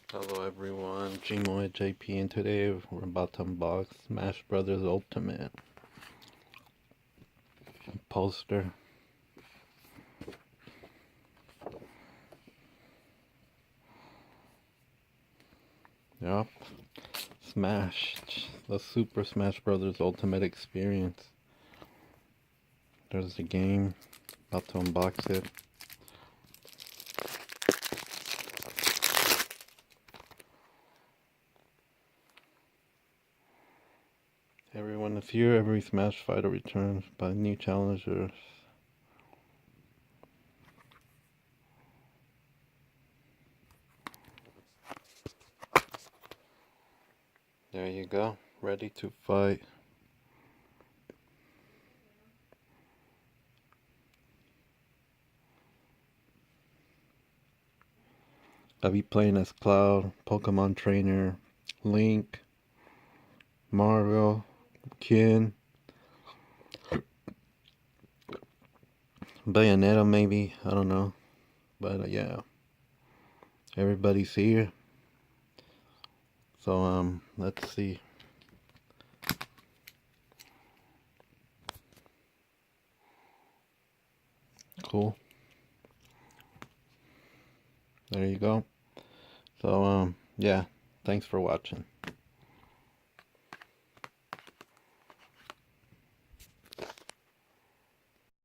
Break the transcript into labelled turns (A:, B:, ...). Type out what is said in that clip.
A: Hello everyone, GmoyaJP, and today we're about to unbox Smash Brothers Ultimate poster. Yup, Smash, the Super Smash Brothers Ultimate experience. There's the game, about to unbox it. Everyone is here, every Smash fighter returns by new challengers. There you go, ready to fight. I'll be playing as Cloud, Pokemon Trainer, Link, Mario, Ken, Bayonetta maybe, I don't know. But yeah, everybody's here. So let's see. Cool. There you go. So yeah, thanks for watching.